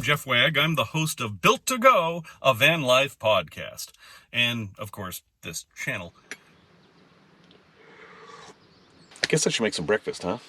Jeff Wagg. I'm the host of Built to Go, a van life podcast. And, of course, this channel. I guess I should make some breakfast, huh?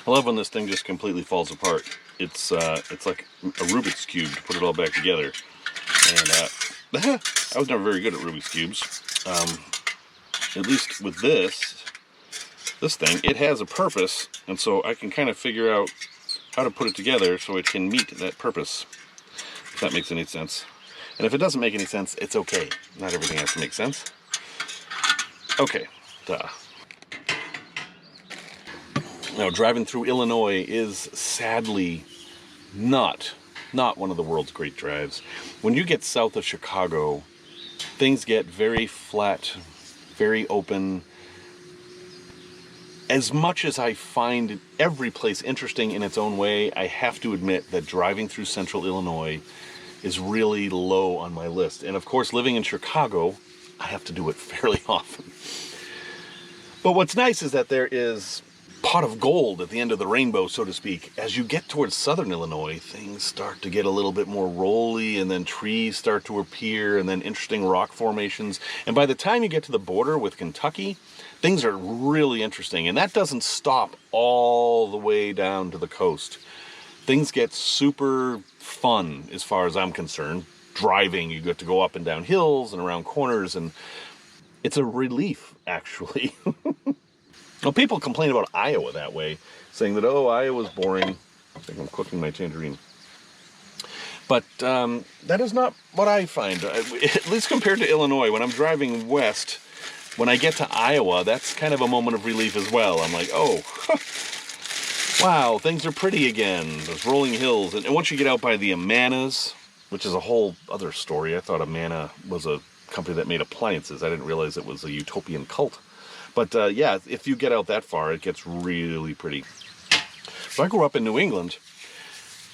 I love when this thing just completely falls apart. It's like a Rubik's Cube to put it all back together. And I was never very good at Rubik's Cubes. At least with this thing, it has a purpose, and so I can kind of figure out how to put it together so it can meet that purpose, if that makes any sense. And if it doesn't make any sense, it's okay. Not everything has to make sense. Okay, duh. Now, driving through Illinois is sadly not one of the world's great drives. When you get south of Chicago, things get very flat, very open. As much as I find every place interesting in its own way, I have to admit that driving through central Illinois is really low on my list. And of course, living in Chicago, I have to do it fairly often. But what's nice is that there is pot of gold at the end of the rainbow, so to speak. As you get towards southern Illinois, things start to get a little bit more rolly, and then trees start to appear, and then interesting rock formations. And by the time you get to the border with Kentucky, things are really interesting. And that doesn't stop all the way down to the coast. Things get super fun as far as I'm concerned. Driving, you get to go up and down hills and around corners, and it's a relief, actually. Well, people complain about Iowa that way, saying that, oh, Iowa's boring. I think I'm cooking my tangerine. But that is not what I find, at least compared to Illinois. When I'm driving west, when I get to Iowa, that's kind of a moment of relief as well. I'm like, oh, wow, things are pretty again. Those rolling hills. And once you get out by the Amanas, which is a whole other story. I thought Amana was a company that made appliances. I didn't realize it was a utopian cult. But yeah, if you get out that far, it gets really pretty. So I grew up in New England,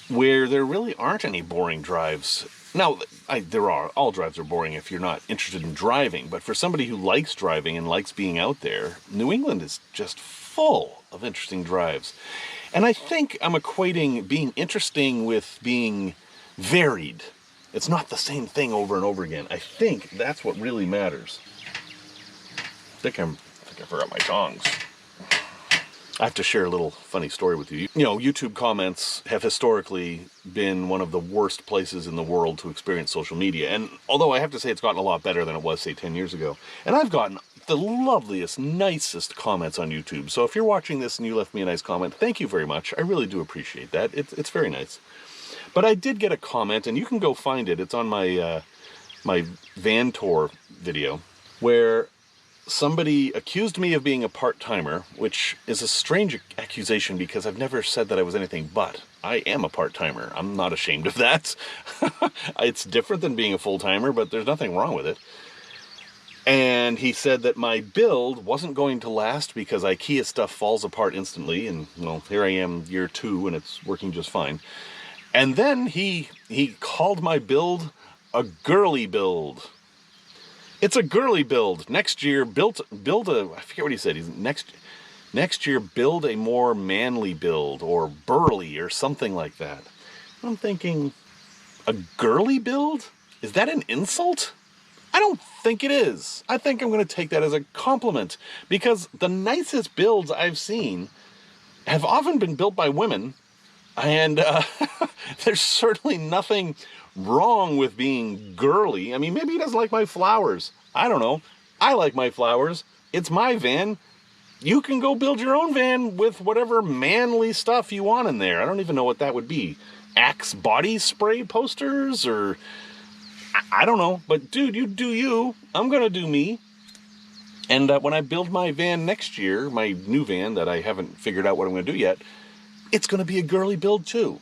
where there really aren't any boring drives. Now, there are. All drives are boring if you're not interested in driving. But for somebody who likes driving and likes being out there, New England is just full of interesting drives. And I think I'm equating being interesting with being varied. It's not the same thing over and over again. I think that's what really matters. I forgot my tongs. I have to share a little funny story with you. You know, YouTube comments have historically been one of the worst places in the world to experience social media. And although I have to say it's gotten a lot better than it was, say, 10 years ago. And I've gotten the loveliest, nicest comments on YouTube. So if you're watching this and you left me a nice comment, thank you very much. I really do appreciate that. It's very nice. But I did get a comment, and you can go find it. It's on my my van tour video, where somebody accused me of being a part-timer, which is a strange accusation because I've never said that I was anything but. I am a part-timer. I'm not ashamed of that. It's different than being a full-timer, but there's nothing wrong with it. And he said that my build wasn't going to last because IKEA stuff falls apart instantly, and, well, here I am, year 2, and it's working just fine. And then he called my build a girly build. It's a girly build. Next year, build a, I forget what he said. He's next year, build a more manly build, or burly, or something like that. I'm thinking, a girly build? Is that an insult? I don't think it is. I think I'm going to take that as a compliment, because the nicest builds I've seen have often been built by women, and there's certainly nothing wrong with being girly. I mean, maybe he doesn't like my flowers. I don't know. I like my flowers. It's my van. You can go build your own van with whatever manly stuff you want in there. I don't even know what that would be. Axe body spray posters, or I don't know. But dude, you do you. I'm going to do me. And when I build my van next year, my new van that I haven't figured out what I'm going to do yet, it's going to be a girly build too.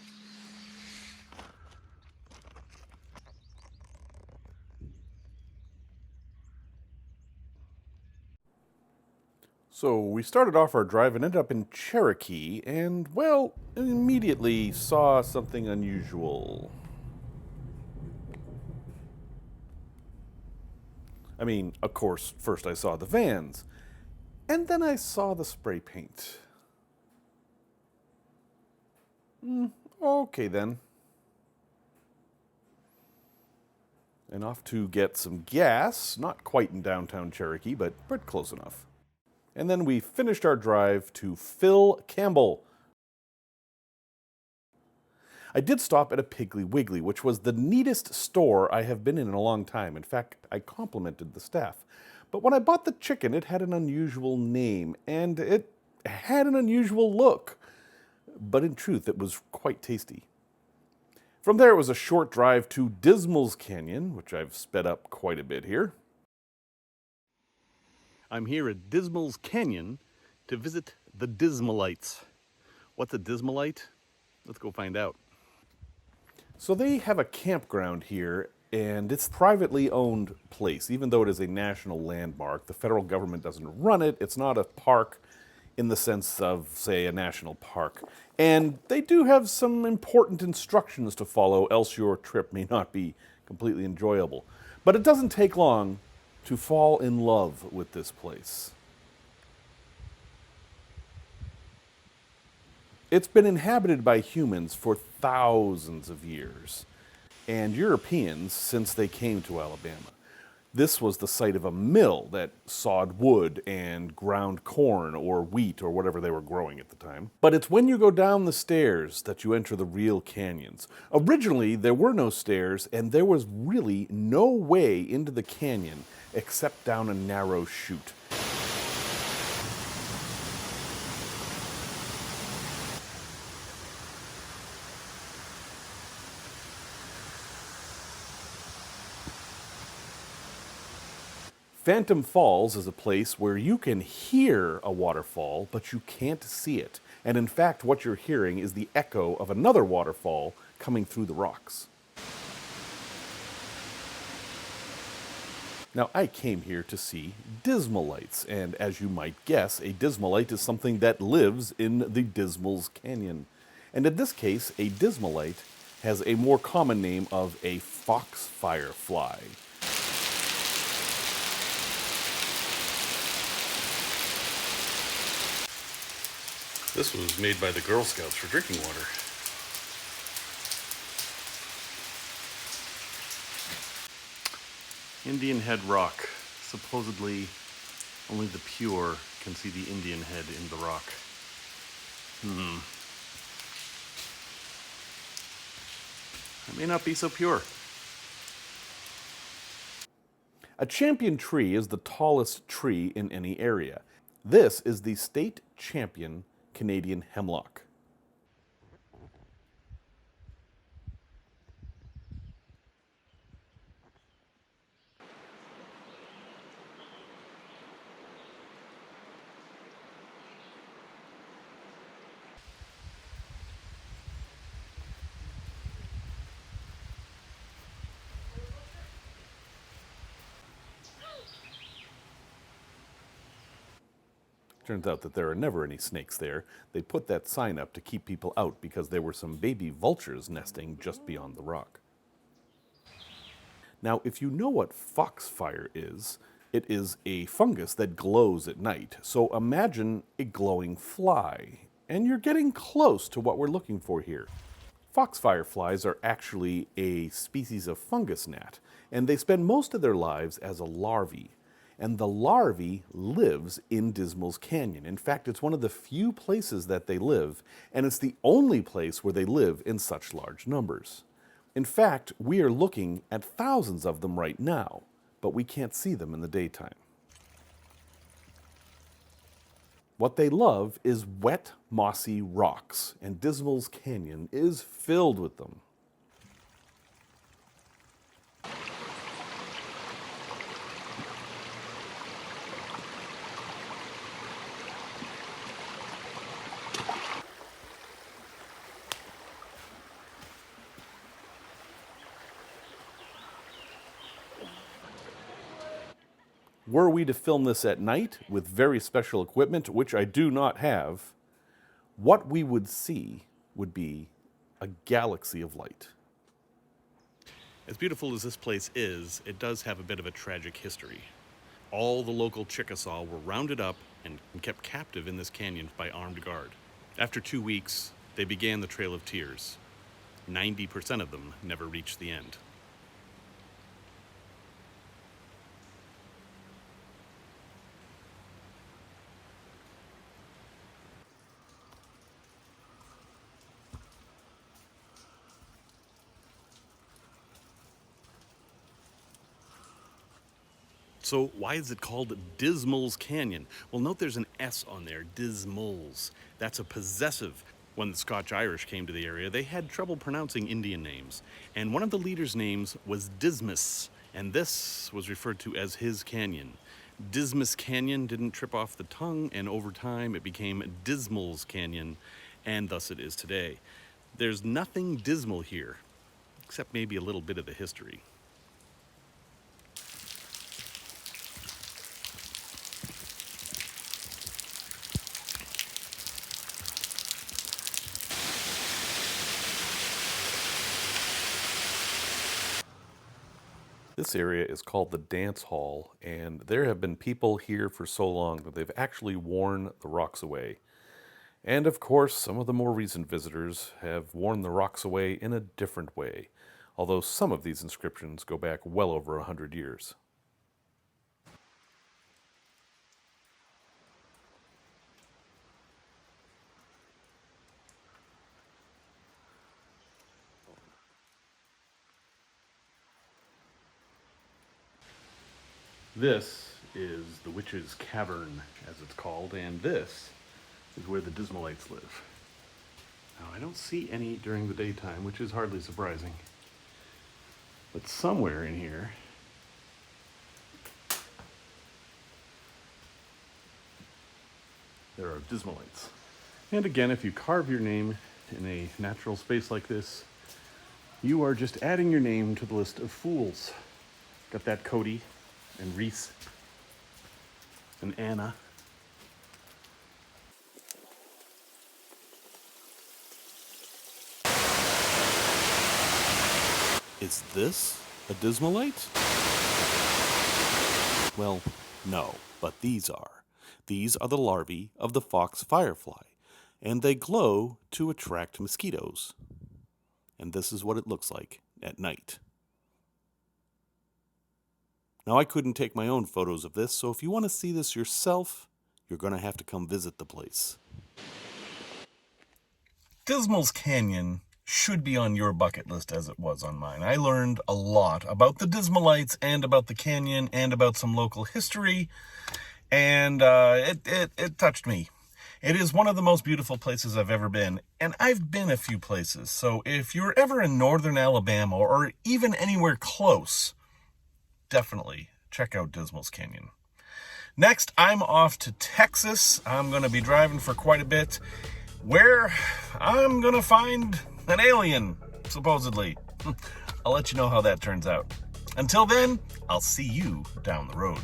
So we started off our drive and ended up in Cherokee, and, well, immediately saw something unusual. I mean, of course, first I saw the vans. And then I saw the spray paint. Okay then. And off to get some gas, not quite in downtown Cherokee, but close enough. And then we finished our drive to Phil Campbell. I did stop at a Piggly Wiggly, which was the neatest store I have been in a long time. In fact, I complimented the staff. But when I bought the chicken, it had an unusual name, and it had an unusual look. But in truth, it was quite tasty. From there, it was a short drive to Dismals Canyon, which I've sped up quite a bit here. I'm here at Dismals Canyon to visit the Dismalites. What's a Dismalite? Let's go find out. So they have a campground here, and it's a privately owned place, even though it is a national landmark. The federal government doesn't run it. It's not a park in the sense of, say, a national park. And they do have some important instructions to follow, else your trip may not be completely enjoyable. But it doesn't take long to fall in love with this place. It's been inhabited by humans for thousands of years, and Europeans since they came to Alabama. This was the site of a mill that sawed wood and ground corn or wheat or whatever they were growing at the time. But it's when you go down the stairs that you enter the real canyons. Originally, there were no stairs, and there was really no way into the canyon except down a narrow chute. Phantom Falls is a place where you can hear a waterfall, but you can't see it. And in fact, what you're hearing is the echo of another waterfall coming through the rocks. Now, I came here to see Dismalites, and as you might guess, a Dismalite is something that lives in the Dismals Canyon. And in this case, a Dismalite has a more common name of a fox firefly. This was made by the Girl Scouts for drinking water. Indian Head Rock. Supposedly, only the pure can see the Indian head in the rock. It may not be so pure. A champion tree is the tallest tree in any area. This is the state champion Canadian hemlock. Turns out that there are never any snakes there. They put that sign up to keep people out because there were some baby vultures nesting just beyond the rock. Now, if you know what foxfire is, it is a fungus that glows at night. So imagine a glowing fly. And you're getting close to what we're looking for here. Foxfire flies are actually a species of fungus gnat, and they spend most of their lives as a larvae. And the larvae lives in Dismals Canyon. In fact, it's one of the few places that they live, and it's the only place where they live in such large numbers. In fact, we are looking at thousands of them right now, but we can't see them in the daytime. What they love is wet, mossy rocks, and Dismals Canyon is filled with them. Were we to film this at night with very special equipment, which I do not have, what we would see would be a galaxy of light. As beautiful as this place is, it does have a bit of a tragic history. All the local Chickasaw were rounded up and kept captive in this canyon by armed guard. After 2 weeks, they began the Trail of Tears. 90% of them never reached the end. So why is it called Dismals Canyon? Well, note there's an S on there, Dismals. That's a possessive. When the Scotch-Irish came to the area, they had trouble pronouncing Indian names. And one of the leaders' names was Dismas, and this was referred to as his canyon. Dismals Canyon didn't trip off the tongue, and over time it became Dismals Canyon, and thus it is today. There's nothing dismal here, except maybe a little bit of the history. This area is called the Dance Hall, and there have been people here for so long that they've actually worn the rocks away. And of course, some of the more recent visitors have worn the rocks away in a different way, although some of these inscriptions go back well over 100 years. This is the Witch's Cavern, as it's called, and this is where the Dismalites live. Now, I don't see any during the daytime, which is hardly surprising. But somewhere in here, there are Dismalites. And again, if you carve your name in a natural space like this, you are just adding your name to the list of fools. Got that, Cody and Reese and Anna. Is this a Dismalite? Well, no, but these are. These are the larvae of the fox firefly, and they glow to attract mosquitoes. And this is what it looks like at night. Now, I couldn't take my own photos of this, so if you want to see this yourself, you're going to have to come visit the place. Dismals Canyon should be on your bucket list as it was on mine. I learned a lot about the Dismalites and about the canyon and about some local history, and it touched me. It is one of the most beautiful places I've ever been, and I've been a few places, so if you're ever in northern Alabama or even anywhere close, definitely check out Dismals Canyon. Next, I'm off to Texas. I'm going to be driving for quite a bit, where I'm going to find an alien, supposedly. I'll let you know how that turns out. Until then, I'll see you down the road.